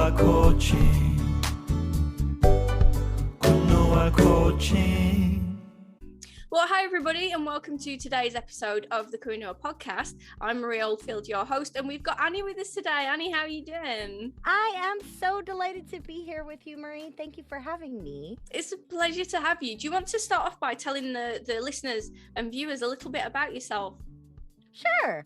Kuinua coaching. Kuinua coaching. Well, hi everybody, and welcome to today's episode of the Kuinua podcast. I'm Marie Oldfield, your host, and we've got Annie with us today. Annie, how are you doing? I am so delighted to be here with you, Marie. Thank you for having me. It's a pleasure to have you. Do you want to start off by telling the listeners and viewers a little bit about yourself? Sure.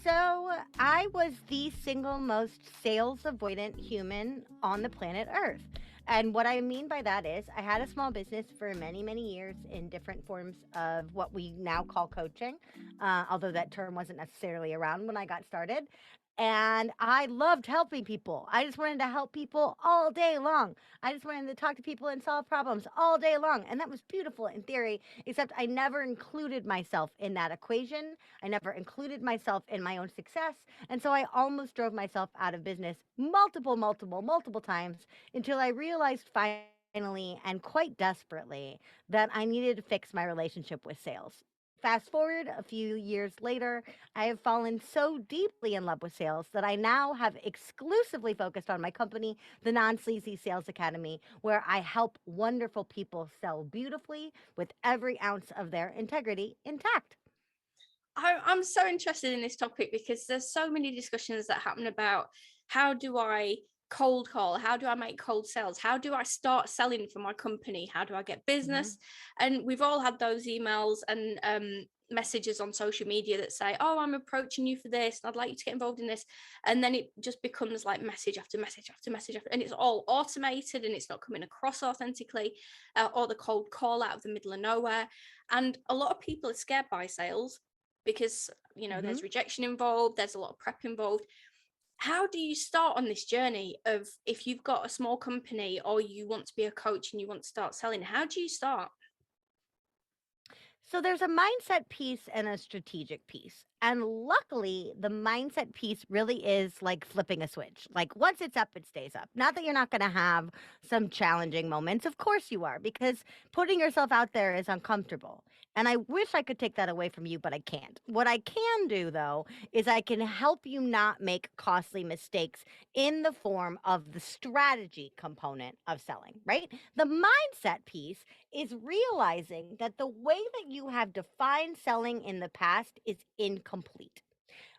So I was the single most sales avoidant human on the planet Earth. And what I mean by that is I had a small business for many, many years in different forms of what we now call coaching, although that term wasn't necessarily around when I got started. And I loved helping people. I just wanted to help people all day long. I just wanted to talk to people and solve problems all day long. And that was beautiful in theory, except I never included myself in that equation. I never included myself in my own success. And so I almost drove myself out of business multiple times until I realized finally and quite desperately that I needed to fix my relationship with sales. Fast forward a few years later, I have fallen so deeply in love with sales that I now have exclusively focused on my company, the Non-Sleazy Sales Academy, where I help wonderful people sell beautifully with every ounce of their integrity intact. I'm so interested in this topic because there's so many discussions that happen about how do I cold call, how do I make cold sales, how do I start selling for my company, how do I get business? And we've all had those emails and messages on social media that say, oh, I'm approaching you for this and I'd like you to get involved in this, and then it just becomes like message after message after message after, and it's all automated and it's not coming across authentically, or the cold call out of the middle of nowhere. And a lot of people are scared by sales because there's rejection involved, there's a lot of prep involved. How do you start on this journey of, if you've got a small company or you want to be a coach and you want to start selling, how do you start? So there's a mindset piece and a strategic piece. And luckily, the mindset piece really is like flipping a switch. Like once it's up, it stays up. Not that you're not going to have some challenging moments. Of course you are, because putting yourself out there is uncomfortable. And I wish I could take that away from you, but I can't. What I can do, though, is I can help you not make costly mistakes in the form of the strategy component of selling, right? The mindset piece is realizing that the way that you have defined selling in the past is incomplete.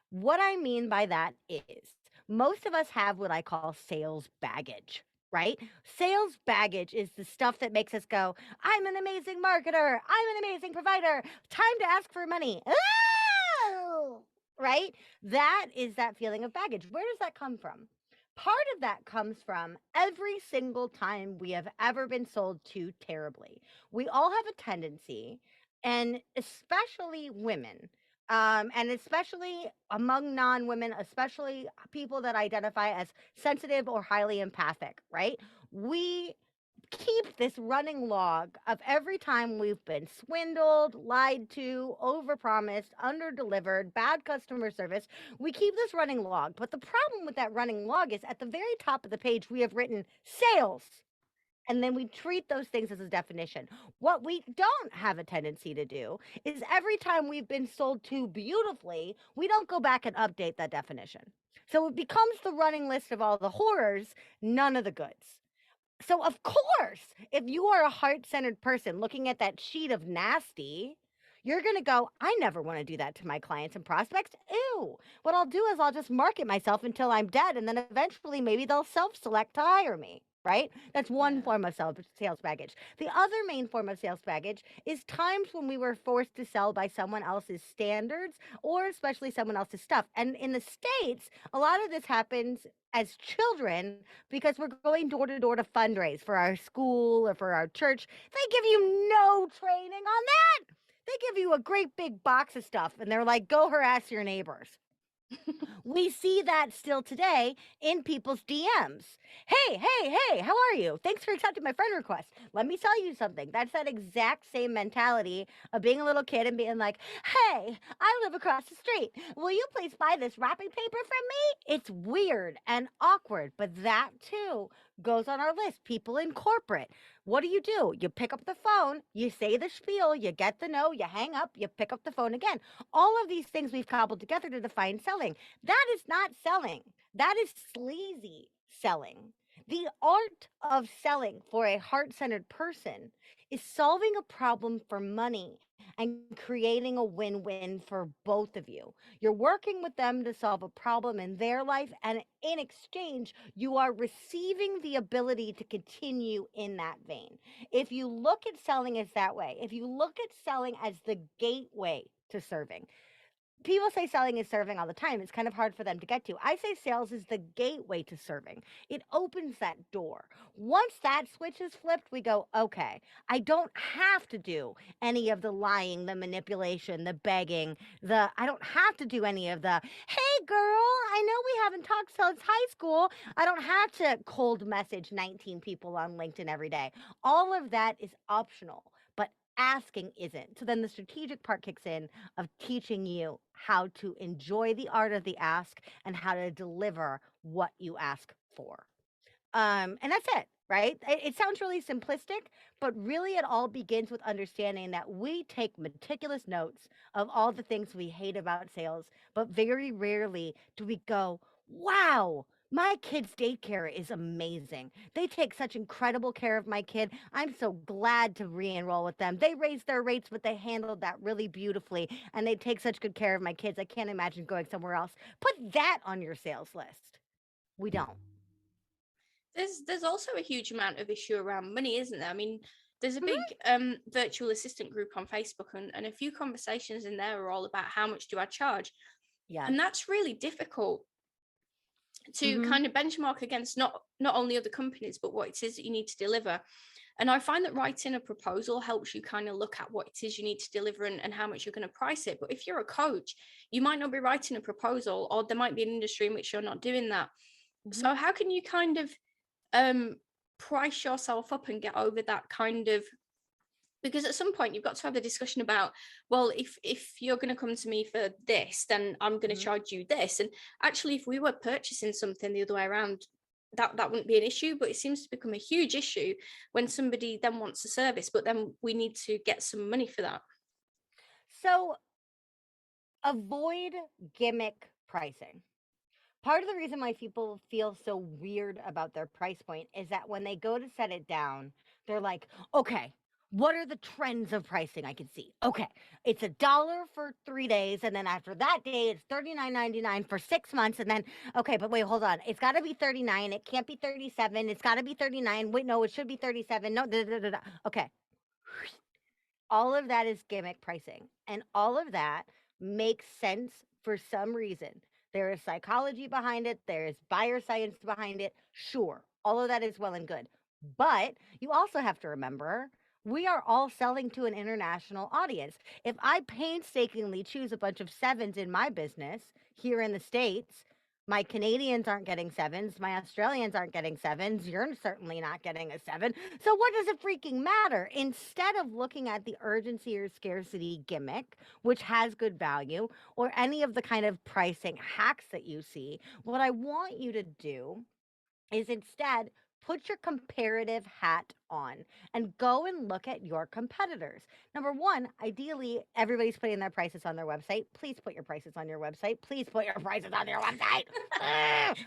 What I mean by that is most of us have what I call sales baggage, right? Sales baggage is the stuff that makes us go, I'm an amazing marketer, I'm an amazing provider, time to ask for money. Oh! Right? That is that feeling of baggage. Where does that come from? Part of that comes from every single time we have ever been sold to terribly. We all have a tendency, and especially women, and especially among non-women, especially people that identify as sensitive or highly empathic, right? We keep this running log of every time we've been swindled, lied to, overpromised, underdelivered, bad customer service. We keep this running log. But the problem with that running log is at the very top of the page, we have written sales. And then we treat those things as a definition. What we don't have a tendency to do is every time we've been sold to beautifully, we don't go back and update that definition. So it becomes the running list of all the horrors, none of the goods. So, of course, if you are a heart-centered person looking at that sheet of nasty, you're going to go, I never want to do that to my clients and prospects. Ew. What I'll do is I'll just market myself until I'm dead, and then eventually maybe they'll self-select to hire me. Right? That's one form of sales baggage. The other main form of sales baggage is times when we were forced to sell by someone else's standards or especially someone else's stuff. And in the States, a lot of this happens as children because we're going door to door to fundraise for our school or for our church. They give you no training on that. They give you a great big box of stuff and they're like, go harass your neighbors. We see that still today in people's DMs. Hey, how are you? Thanks for accepting my friend request. Let me tell you something. That's that exact same mentality of being a little kid and being like, hey, I live across the street. Will you please buy this wrapping paper from me? It's weird and awkward, but that too goes on our list. People in corporate. What do? You pick up the phone, you say the spiel, you get the no, you hang up, you pick up the phone again. All of these things we've cobbled together to define selling. That is not selling. That is sleazy. selling. The art of selling for a heart centered person is solving a problem for money and creating a win win for both of you. You're working with them to solve a problem in their life, and in exchange, you are receiving the ability to continue in that vein. If you look at selling as that way, if you look at selling as the gateway to serving, people say selling is serving all the time. It's kind of hard for them to get to. I say sales is the gateway to serving. It opens that door. Once that switch is flipped, we go, okay, I don't have to do any of the lying, the manipulation, the begging, I don't have to do any of the, hey girl, I know we haven't talked since high school. I don't have to cold message 19 people on LinkedIn every day. All of that is optional, but asking isn't. So then the strategic part kicks in of teaching you how to enjoy the art of the ask and how to deliver what you ask for. And that's it, right? It sounds really simplistic, but really it all begins with understanding that we take meticulous notes of all the things we hate about sales, but very rarely do we go, wow, my kid's daycare is amazing. They take such incredible care of my kid. I'm so glad to re enroll with them. They raised their rates, but they handled that really beautifully. And they take such good care of my kids. I can't imagine going somewhere else. Put that on your sales list. We don't. There's also a huge amount of issue around money, isn't there? I mean, there's a big virtual assistant group on Facebook, and a few conversations in there are all about how much do I charge. Yes. And that's really difficult to Mhm. kind of benchmark against not only other companies, but what it is that you need to deliver. And I find that writing a proposal helps you kind of look at what it is you need to deliver and how much you're going to price it. But if you're a coach, you might not be writing a proposal, or there might be an industry in which you're not doing that. Mhm. So how can you kind of price yourself up and get over that kind of, because at some point you've got to have the discussion about, well, if you're going to come to me for this, then I'm going to Mhm. charge you this. And actually, if we were purchasing something the other way around, that wouldn't be an issue. But it seems to become a huge issue when somebody then wants a service, but then we need to get some money for that. So avoid gimmick pricing. Part of the reason why people feel so weird about their price point is that when they go to set it down, they're like, okay, what are the trends of pricing I can see? Okay, it's $1 for 3 days, and then after that day, it's $39.99 for 6 months, and then okay, but wait, hold on, it's got to be 39. It can't be 37. It's got to be 39. Wait, no, it should be 37. No, da, da, da, da. Okay, all of that is gimmick pricing, and all of that makes sense for some reason. There is psychology behind it, there is buyer science behind it. Sure, all of that is well and good. But you also have to remember we are all selling to an international audience. If I painstakingly choose a bunch of sevens in my business here in the States, my Canadians aren't getting sevens. My Australians aren't getting sevens. You're certainly not getting a seven. So, what does it freaking matter? Instead of looking at the urgency or scarcity gimmick, which has good value, or any of the kind of pricing hacks that you see, what I want you to do is instead put your comparative hat on and go and look at your competitors. Number one, ideally, everybody's putting their prices on their website. Please put your prices on your website. Please put your prices on your website.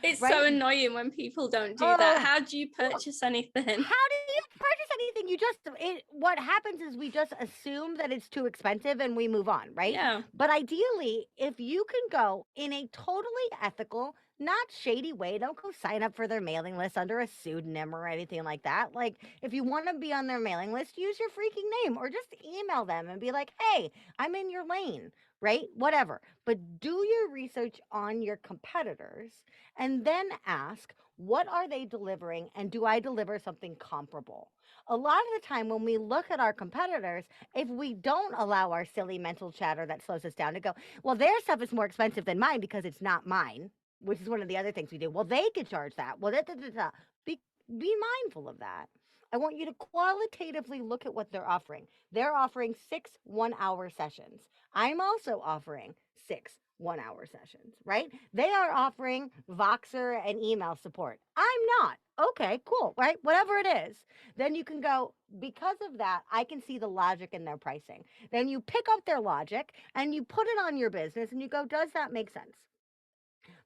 It's Right? so annoying when people don't do that. Oh, How do you purchase anything? how do you purchase anything? What happens is we just assume that it's too expensive and we move on, right? Yeah. But ideally, if you can go in a totally ethical, not shady way, don't go sign up for their mailing list under a pseudonym or anything like that. Like, if you want to be on their mailing list, use your freaking name or just email them and be like, hey, I'm in your lane, right? Whatever. But do your research on your competitors and then ask, what are they delivering and do I deliver something comparable? A lot of the time when we look at our competitors, if we don't allow our silly mental chatter that slows us down to go, well, their stuff is more expensive than mine because it's not mine, which is one of the other things we do. Well, they could charge that. Well, da, da, da, da. Be mindful of that. I want you to qualitatively look at what they're offering. They're offering 6 1-hour sessions. I'm also offering 6 1-hour sessions, right? They are offering Voxer and email support. I'm not. Okay, cool, right? Whatever it is. Then you can go, because of that, I can see the logic in their pricing. Then you pick up their logic and you put it on your business and you go, does that make sense?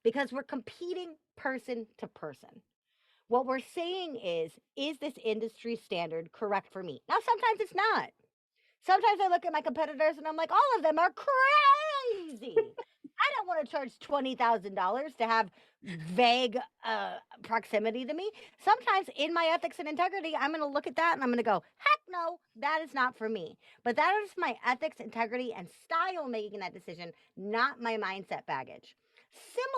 Because we're competing person to person. What we're saying is this industry standard correct for me? Now, sometimes it's not. Sometimes I look at my competitors and I'm like, all of them are crazy. I don't want to charge $20,000 to have vague proximity to me. Sometimes in my ethics and integrity, I'm going to look at that and I'm going to go, heck no, that is not for me. But that is my ethics, integrity, and style making that decision, not my mindset baggage.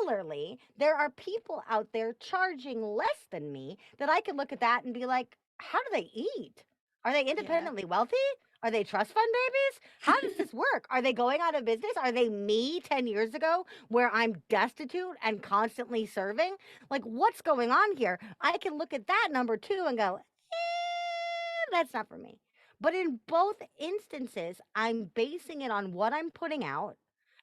Similarly, there are people out there charging less than me that I can look at that and be like, how do they eat? Are they Yeah. independently wealthy? Are they trust fund babies? How does this work? Are they going out of business? Are they me 10 years ago where I'm destitute and constantly serving? Like, what's going on here? I can look at that number too and go, that's not for me. But in both instances, I'm basing it on what I'm putting out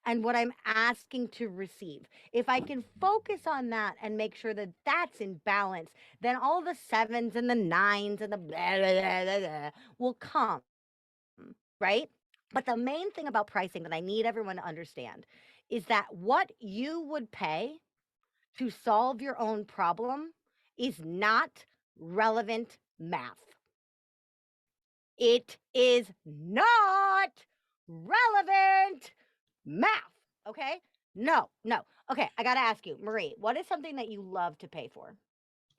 and what I'm asking to receive. If I can focus on that and make sure that that's in balance, then all the sevens and the nines and the blah, blah, blah, blah, blah will come, right? But the main thing about pricing that I need everyone to understand is that what you would pay to solve your own problem is not relevant math. It is not relevant math. Okay? No. Okay, I got to ask you, Marie, what is something that you love to pay for?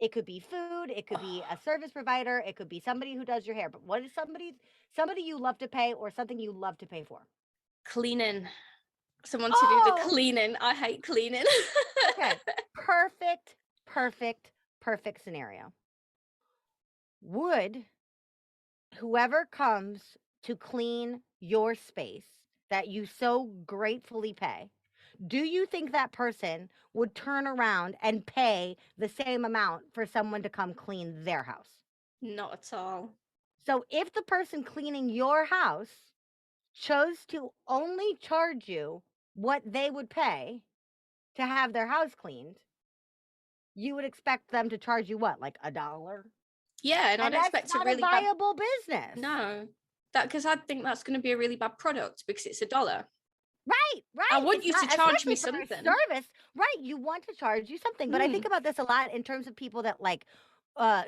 It could be food, it could be a service provider, it could be somebody who does your hair, but what is somebody you love to pay or something you love to pay for? Cleaning. Someone to do the cleaning. I hate cleaning. Okay. Perfect scenario. Would whoever comes to clean your space that you so gratefully pay, do you think that person would turn around and pay the same amount for someone to come clean their house? Not at all. So if the person cleaning your house chose to only charge you what they would pay to have their house cleaned, you would expect them to charge you what, like $1? Yeah, and I'd that's expect not a really viable business. No, that because I think that's going to be a really bad product because it's $1. Right. I want It's you not, to charge me especially for a something. service, right? You want to charge you something, but I think about this a lot in terms of people that like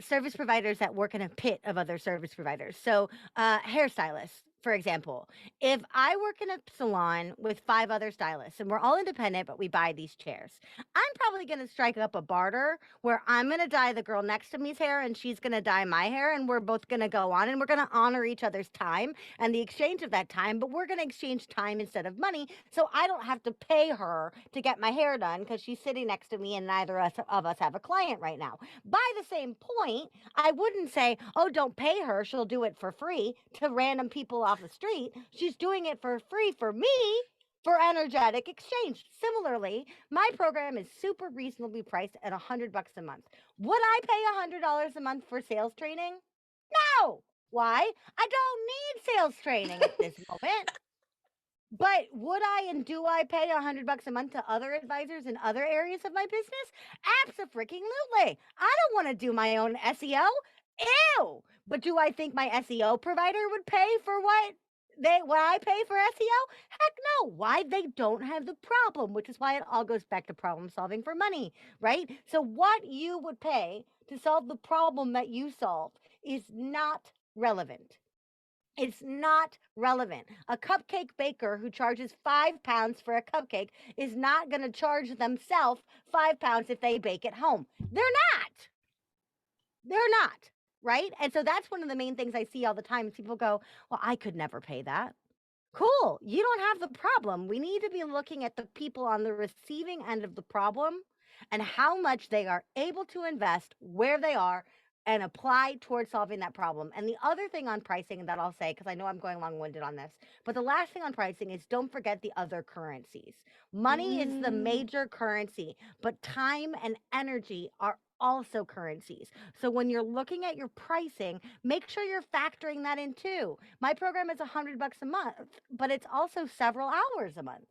service providers that work in a pit of other service providers. So hairstylists, for example, if I work in a salon with 5 other stylists and we're all independent, but we buy these chairs, I'm probably going to strike up a barter where I'm going to dye the girl next to me's hair and she's going to dye my hair, and we're both going to go on and we're going to honor each other's time and the exchange of that time, but we're going to exchange time instead of money. So I don't have to pay her to get my hair done because she's sitting next to me and neither of us have a client right now. By the same point, I wouldn't say, oh, don't pay her, she'll do it for free to random people off the street. She's doing it for free for me for energetic exchange. Similarly, my program is super reasonably priced at $100 a month. Would I pay $100 a month for sales training? No. Why? I don't need sales training at this moment. But would I and do I pay $100 a month to other advisors in other areas of my business? Abso-freaking-lutely. I don't want to do my own SEO. Ew. But do I think my SEO provider would pay for what I pay for SEO? Heck no. Why? They don't have the problem, which is why it all goes back to problem solving for money, right? So what you would pay to solve the problem that you solved is not relevant. It's not relevant. A cupcake baker who charges £5 for a cupcake is not going to charge themselves £5 if they bake at home. They're not, right? And so that's one of the main things I see all the time. People go, well, I could never pay that. Cool. You don't have the problem. We need to be looking at the people on the receiving end of the problem and how much they are able to invest where they are and apply towards solving that problem. And the other thing on pricing that I'll say, because I know I'm going long-winded on this, but the last thing on pricing is don't forget the other currencies. Money is the major currency, but time and energy are also currencies. So when you're looking at your pricing, make sure you're factoring that in too. My program is $100 a month, but it's also several hours a month.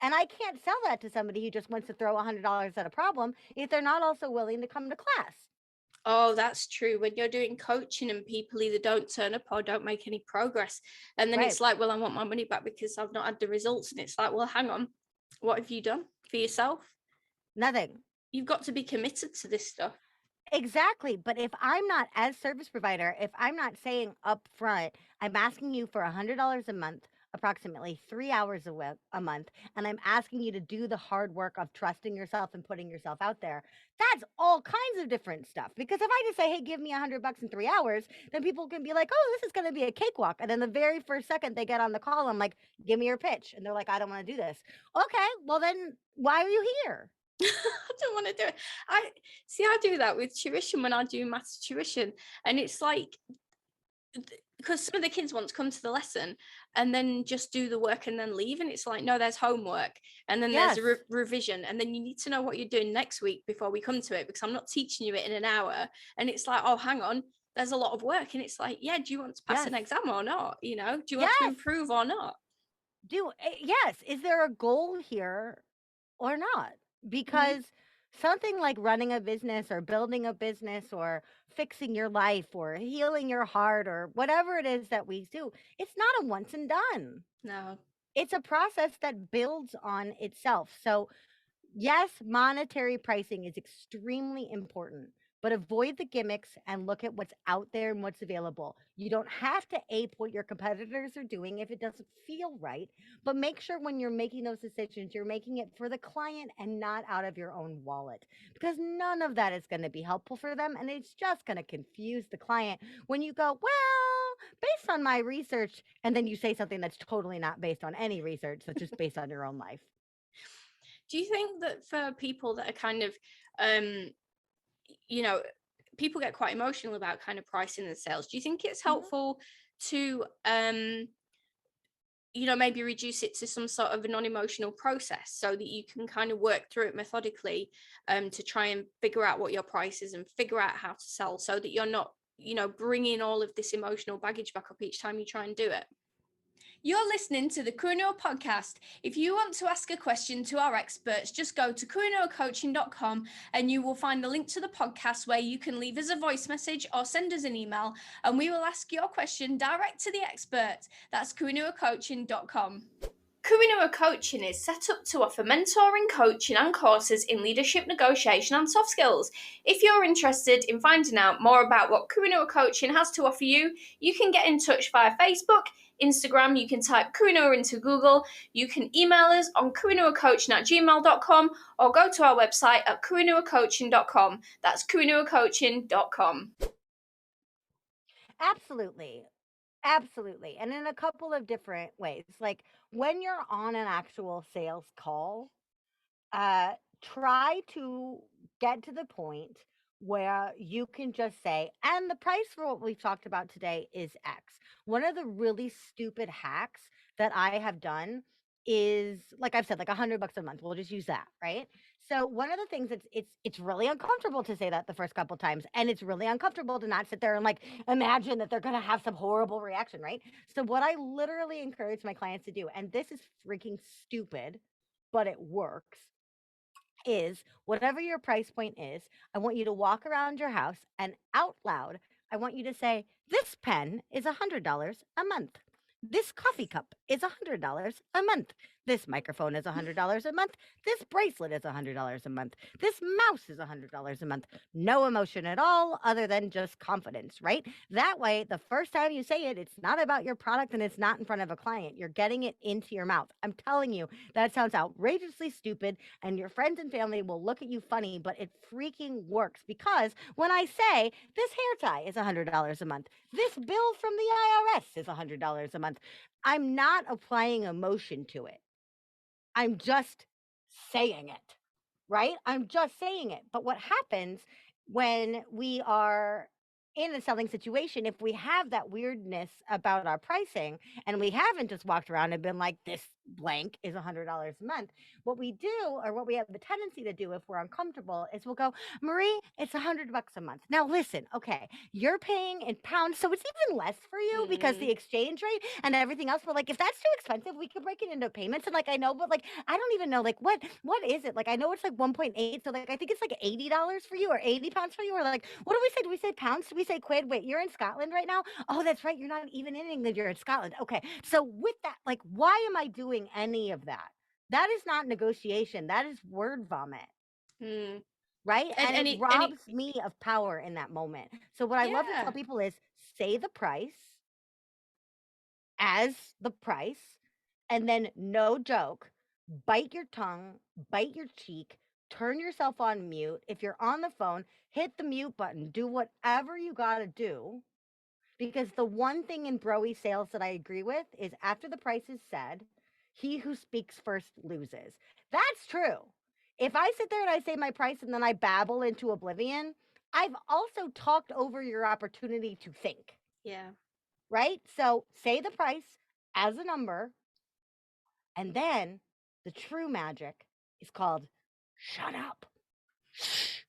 And I can't sell that to somebody who just wants to throw $100 at a problem if they're not also willing to come to class. Oh, that's true. When you're doing coaching and people either don't turn up or don't make any progress, and then it's like, well, I want my money back because I've not had the results. And it's like, well, hang on, what have you done for yourself? Nothing. You've got to be committed to this stuff. Exactly. But if I'm not, as service provider, if I'm not saying up front, I'm asking you for $100 a month, approximately 3 hours a month, and I'm asking you to do the hard work of trusting yourself and putting yourself out there, that's all kinds of different stuff. Because if I just say, hey, give me $100 in 3 hours, then people can be like, oh, this is going to be a cakewalk. And then the very first second they get on the call, I'm like, give me your pitch. And they're like, I don't want to do this. Okay, well, then why are you here? I don't want to do it. I do that with tuition when I do maths tuition, and it's like, because some of the kids want to come to the lesson and then just do the work and then leave, and it's like, no, there's homework, and then there's a Yes. revision, and then you need to know what you're doing next week before we come to it, because I'm not teaching you it in an hour. And it's like, oh, hang on, there's a lot of work. And it's like, yeah, do you want to pass Yes. an exam or not? Do you want to Yes. improve or not? Yes. Is there a goal here or not? Because something like running a business or building a business or fixing your life or healing your heart or whatever it is that we do, it's not a once and done. No. It's a process that builds on itself. So yes, monetary pricing is extremely important, but avoid the gimmicks and look at what's out there and what's available. You don't have to ape what your competitors are doing if it doesn't feel right, but make sure when you're making those decisions, you're making it for the client and not out of your own wallet, because none of that is going to be helpful for them. And it's just going to confuse the client when you go, well, based on my research, and then you say something that's totally not based on any research, that's just based on your own life. Do you think that for people that are kind of, people get quite emotional about kind of pricing and sales, do you think it's helpful to, maybe reduce it to some sort of a non-emotional process so that you can kind of work through it methodically, to try and figure out what your price is and figure out how to sell, so that you're not, bringing all of this emotional baggage back up each time you try and do it? You're listening to the Kuinua podcast. If you want to ask a question to our experts, just go to kuinuacoaching.com and you will find a link to the podcast where you can leave us a voice message or send us an email, and we will ask your question direct to the expert. That's kuinuacoaching.com. Kuinua Coaching is set up to offer mentoring, coaching and courses in leadership, negotiation and soft skills. If you're interested in finding out more about what Kuinua Coaching has to offer you, you can get in touch via Facebook, Instagram. You can type Kuinua into Google. You can email us on kuinuacoaching@gmail.com or go to our website at kuinuacoaching.com. That's kuinuacoaching.com. Absolutely. Absolutely. And in a couple of different ways. Like when you're on an actual sales call, try to get to the point where you can just say, and the price for what we've talked about today is X. One of the really stupid hacks that I have done is, like I've said, like $100 a month. We'll just use that, right? So one of the things that's it's really uncomfortable to say that the first couple times, and it's really uncomfortable to not sit there and like imagine that they're gonna have some horrible reaction, right? So what I literally encourage my clients to do, and this is freaking stupid, but it works, is whatever your price point is, I want you to walk around your house and out loud, I want you to say, this pen is $100 a month. This coffee cup is $100 a month. This microphone is $100 a month. This bracelet is $100 a month. This mouse is $100 a month. No emotion at all other than just confidence, right? That way, the first time you say it, it's not about your product and it's not in front of a client. You're getting it into your mouth. I'm telling you, that sounds outrageously stupid, and your friends and family will look at you funny, but it freaking works, because when I say this hair tie is $100 a month, this bill from the IRS is $100 a month, I'm not applying emotion to it. I'm just saying it, right? I'm just saying it. But what happens when we are in a selling situation, if we have that weirdness about our pricing and we haven't just walked around and been like, this blank is $100 a month, what we do, or what we have the tendency to do if we're uncomfortable, is we'll go, Marie, it's $100 a month. Now listen, okay, you're paying in pounds, so it's even less for you because the exchange rate and everything else. But like, if that's too expensive, we could break it into payments. And like, I know, but like, I don't even know, like, what is it? Like, I know it's like 1.8, so like, I think it's like $80 for you, or 80 pounds for you, or like, what do we say? Do we say pounds? Do we say quid? Wait, you're in Scotland right now? Oh, that's right. You're not even in England. You're in Scotland. Okay. So with that, like, why am I doing any of that? That is not negotiation. That is word vomit. right? And it and it robs me of power in that moment. So what I love to tell yeah. people is say the price as the price, and then no joke, bite your tongue, bite your cheek, turn yourself on mute. If you're on the phone, hit the mute button, do whatever you got to do. Because the one thing in broy sales that I agree with is after the price is said, he who speaks first loses. That's true. If I sit there and I say my price and then I babble into oblivion, I've also talked over your opportunity to think, Yeah. right? So say the price as a number, and then the true magic is called shut up. Shh.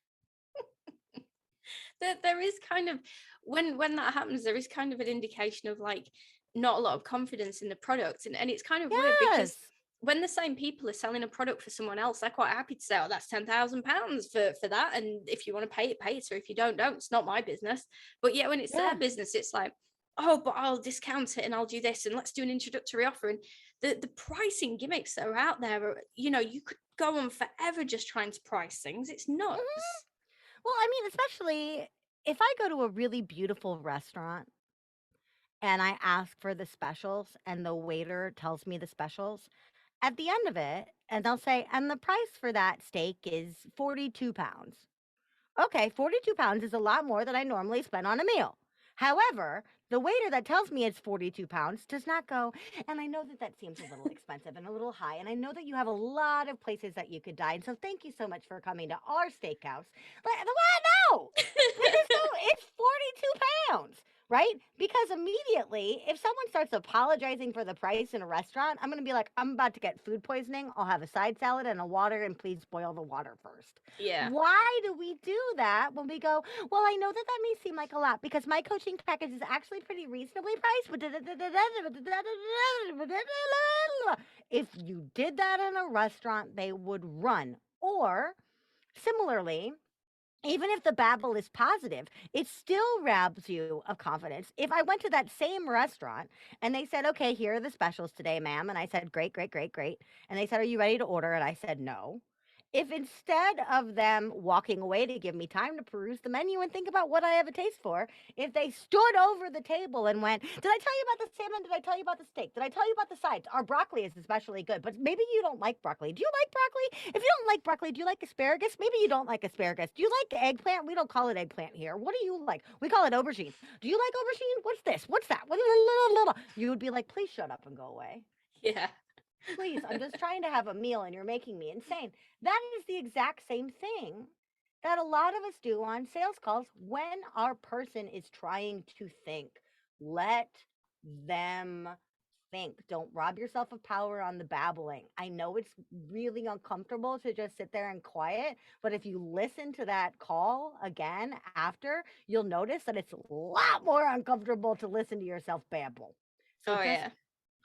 There is kind of when that happens, there is kind of an indication of like not a lot of confidence in the product. And it's kind of weird because Yes. when the same people are selling a product for someone else, they're quite happy to say, oh, that's £10,000 for that. And if you want to pay it, pay it. Or if you don't, it's not my business. But yet when it's Yeah. their business, it's like, oh, but I'll discount it and I'll do this and let's do an introductory offer. And the pricing gimmicks that are out there are, you could go on forever just trying to price things. It's nuts. Well, I mean, especially if I go to a really beautiful restaurant and I ask for the specials and the waiter tells me the specials, at the end of it, and they'll say, and the price for that steak is 42 pounds. Okay, 42 pounds is a lot more than I normally spend on a meal. However, the waiter that tells me it's 42 pounds does not go, and I know that that seems a little expensive and a little high, and I know that you have a lot of places that you could dine, so thank you so much for coming to our steakhouse. But what? No! They just go, it's 42 pounds, right? Because immediately, if someone starts apologizing for the price in a restaurant, I'm going to be like, I'm about to get food poisoning. I'll have a side salad and a water, and please boil the water first. Yeah. Why do we do that when we go, well, I know that that may seem like a lot because my coaching package is actually pretty reasonably priced. If you did that in a restaurant, they would run. Or similarly, even if the babble is positive, it still robs you of confidence. If I went to that same restaurant and they said, okay, here are the specials today, ma'am. And I said, great, great, great, great. And they said, are you ready to order? And I said, no. If instead of them walking away to give me time to peruse the menu and think about what I have a taste for, if they stood over the table and went, did I tell you about the salmon? Did I tell you about the steak? Did I tell you about the sides? Our broccoli is especially good, but maybe you don't like broccoli. Do you like broccoli? If you don't like broccoli, do you like asparagus? Maybe you don't like asparagus. Do you like eggplant? We don't call it eggplant here. What do you like? We call it aubergine. Do you like aubergine? What's this? What's that? You would be like, please shut up and go away. Yeah. Please, I'm just trying to have a meal and you're making me insane. That is the exact same thing that a lot of us do on sales calls when our person is trying to think. Let them think. Don't rob yourself of power on the babbling. I know it's really uncomfortable to just sit there and quiet, but if you listen to that call again after, you'll notice that it's a lot more uncomfortable to listen to yourself babble. So Oh just yeah.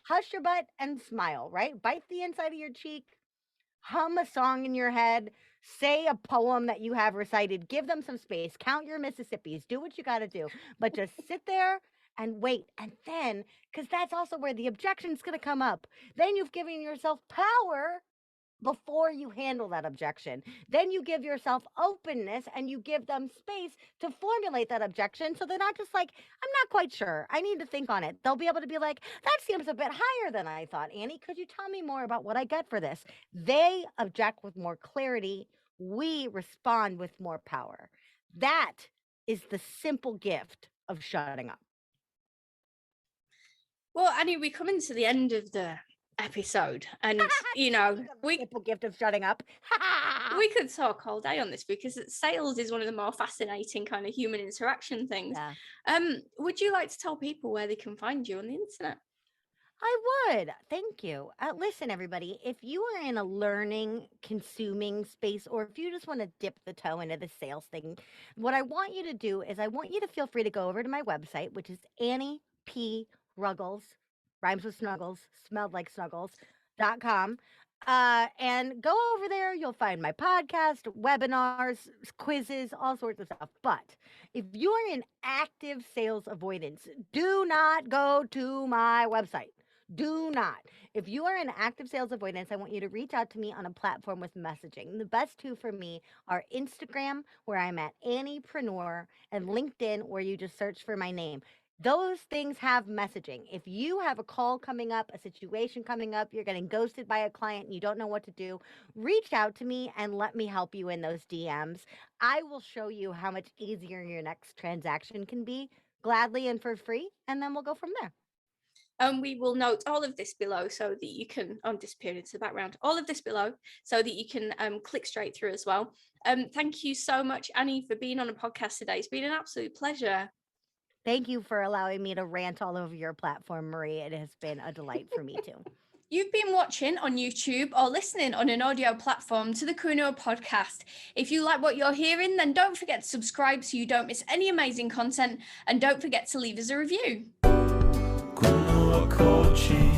hush your butt and smile, right? Bite the inside of your cheek, hum a song in your head, say a poem that you have recited, give them some space, count your Mississippis, do what you got to do, but just sit there and wait. And then, because that's also where the objection's going to come up, then you've given yourself power before you handle that objection. Then you give yourself openness and you give them space to formulate that objection. So they're not just like, I'm not quite sure. I need to think on it. They'll be able to be like, that seems a bit higher than I thought. Annie, could you tell me more about what I get for this? They object with more clarity. We respond with more power. That is the simple gift of shutting up. Well, Annie, we're coming to the end of the episode, and we Simple gift of shutting up. we could talk all day on this because sales is one of the more fascinating kind of human interaction things. Yeah. Would you like to tell people where they can find you on the internet? I would. Thank you. Listen, everybody, if you are in a learning, consuming space, or if you just want to dip the toe into the sales thing, what I want you to do is I want you to feel free to go over to my website, which is Annie P Ruggles, rhymes with snuggles, smelled like snuggles.com. And go over there. You'll find my podcast, webinars, quizzes, all sorts of stuff. But if you are in active sales avoidance, do not go to my website. Do not. If you are in active sales avoidance, I want you to reach out to me on a platform with messaging. The best two for me are Instagram, where I'm at Anniepreneur, and LinkedIn, where you just search for my name. Those things have messaging. If you have a call coming up, a situation coming up, you're getting ghosted by a client and you don't know what to do, reach out to me and let me help you in those DMs. I will show you how much easier your next transaction can be, gladly and for free, and then we'll go from there. We will note all of this below so that you can, I'm disappearing into the background, all of this below so that you can click straight through as well. Thank you so much, Annie, for being on the podcast today. It's been an absolute pleasure. Thank you for allowing me to rant all over your platform, Marie. It has been a delight for me too. You've been watching on YouTube or listening on an audio platform to the Kuinua podcast. If you like what you're hearing, then don't forget to subscribe so you don't miss any amazing content, and don't forget to leave us a review. Kuinua coaching.